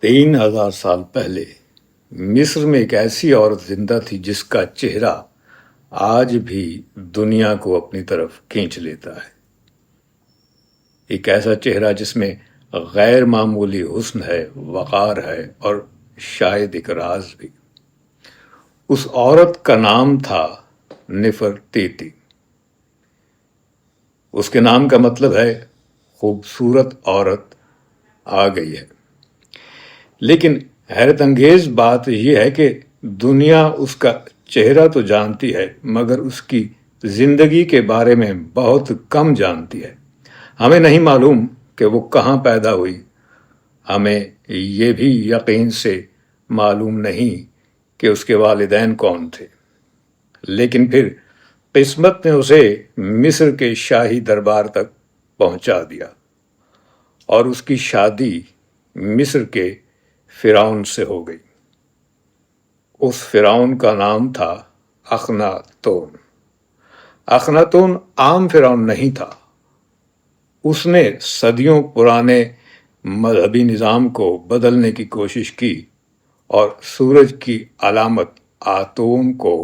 3000 سال پہلے مصر میں ایک ایسی عورت زندہ تھی جس کا چہرہ آج بھی دنیا کو اپنی طرف کھینچ لیتا ہے۔ ایک ایسا چہرہ جس میں غیر معمولی حسن ہے، وقار ہے اور شاید ایک راز بھی۔ اس عورت کا نام تھا نفرتیتی۔ اس کے نام کا مطلب ہے خوبصورت عورت آ گئی ہے۔ لیکن حیرت انگیز بات یہ ہے کہ دنیا اس کا چہرہ تو جانتی ہے مگر اس کی زندگی کے بارے میں بہت کم جانتی ہے۔ ہمیں نہیں معلوم کہ وہ کہاں پیدا ہوئی، ہمیں یہ بھی یقین سے معلوم نہیں کہ اس کے والدین کون تھے، لیکن پھر قسمت نے اسے مصر کے شاہی دربار تک پہنچا دیا اور اس کی شادی مصر کے فرعون سے ہو گئی۔ اس فرعون کا نام تھا اخناتون۔ اخناتون عام فرعون نہیں تھا۔ اس نے صدیوں پرانے مذہبی نظام کو بدلنے کی کوشش کی اور سورج کی علامت آتون کو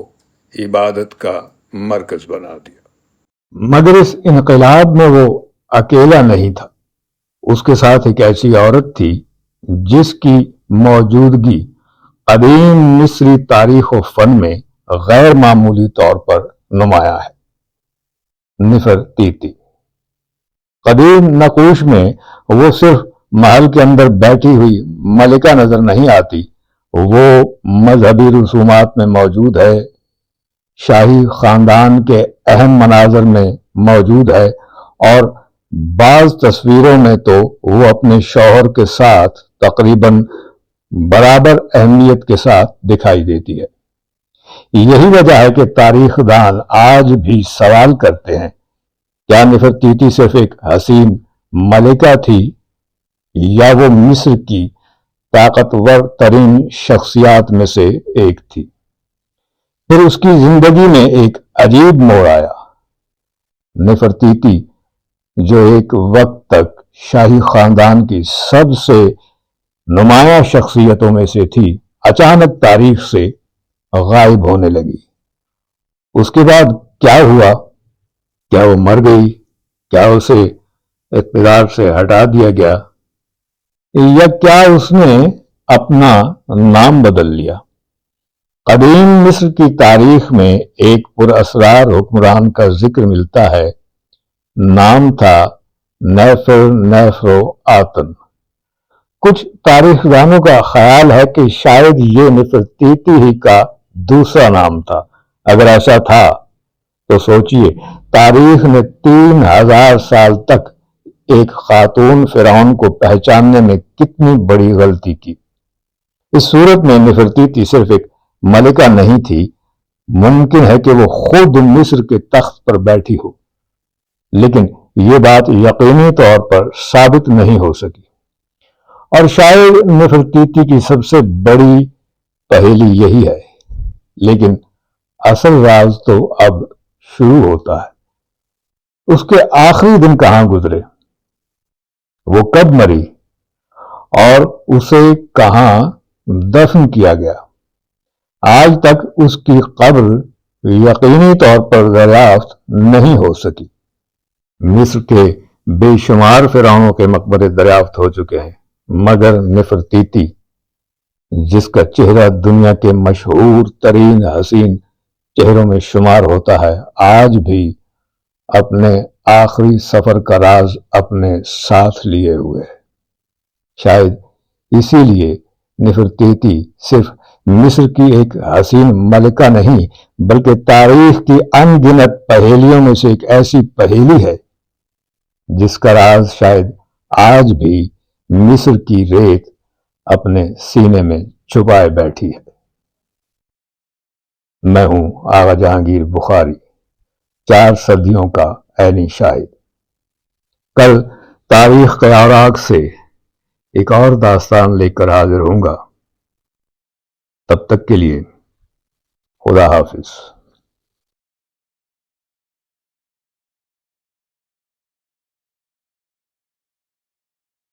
عبادت کا مرکز بنا دیا۔ مگر اس انقلاب میں وہ اکیلا نہیں تھا۔ اس کے ساتھ ایک ایسی عورت تھی جس کی موجودگی قدیم مصری تاریخ و فن میں غیر معمولی طور پر نمایاں ہے، نفرتیتی۔ قدیم نقوش میں وہ صرف محل کے اندر بیٹھی ہوئی ملکہ نظر نہیں آتی، وہ مذہبی رسومات میں موجود ہے، شاہی خاندان کے اہم مناظر میں موجود ہے اور بعض تصویروں میں تو وہ اپنے شوہر کے ساتھ تقریباً برابر اہمیت کے ساتھ دکھائی دیتی ہے۔ یہی وجہ ہے کہ تاریخ دان آج بھی سوال کرتے ہیں، کیا نفرتیتی صرف ایک حسین ملکہ تھی یا وہ مصر کی طاقتور ترین شخصیات میں سے ایک تھی؟ پھر اس کی زندگی میں ایک عجیب موڑ آیا۔ نفرتیتی جو ایک وقت تک شاہی خاندان کی سب سے نمایاں شخصیتوں میں سے تھی، اچانک تاریخ سے غائب ہونے لگی۔ اس کے بعد کیا ہوا؟ کیا وہ مر گئی؟ کیا اسے اقتدار سے ہٹا دیا گیا؟ یا کیا اس نے اپنا نام بدل لیا؟ قدیم مصر کی تاریخ میں ایک پراسرار حکمران کا ذکر ملتا ہے، نام تھا نیفرو آتن۔ کچھ تاریخ دانوں کا خیال ہے کہ شاید یہ نفرتیتی ہی کا دوسرا نام تھا۔ اگر ایسا تھا تو سوچئے تاریخ نے 3000 سال تک ایک خاتون فرعون کو پہچاننے میں کتنی بڑی غلطی کی۔ اس صورت میں نفرتیتی صرف ایک ملکہ نہیں تھی، ممکن ہے کہ وہ خود مصر کے تخت پر بیٹھی ہو، لیکن یہ بات یقینی طور پر ثابت نہیں ہو سکی۔ اور شاید نفرتیتی کی سب سے بڑی پہیلی یہی ہے، لیکن اصل راز تو اب شروع ہوتا ہے۔ اس کے آخری دن کہاں گزرے؟ وہ کب مری؟ اور اسے کہاں دفن کیا گیا؟ آج تک اس کی قبر یقینی طور پر دریافت نہیں ہو سکی۔ مصر کے بے شمار فرعونوں کے مقبرے دریافت ہو چکے ہیں، مگر نفرتیتی جس کا چہرہ دنیا کے مشہور ترین حسین چہروں میں شمار ہوتا ہے، آج بھی اپنے آخری سفر کا راز اپنے ساتھ لیے ہوئے ہے۔ شاید اسی لیے نفرتیتی صرف مصر کی ایک حسین ملکہ نہیں بلکہ تاریخ کی ان گنت پہیلیوں میں سے ایک ایسی پہیلی ہے جس کا راز شاید آج بھی مصر کی ریت اپنے سینے میں چھپائے بیٹھی ہے۔ میں ہوں آغا جہانگیر بخاری، 4 صدیوں کا عینی شاہد۔ کل تاریخ کے اوراق سے ایک اور داستان لے کر حاضر ہوں گا۔ تب تک کے لیے خدا حافظ۔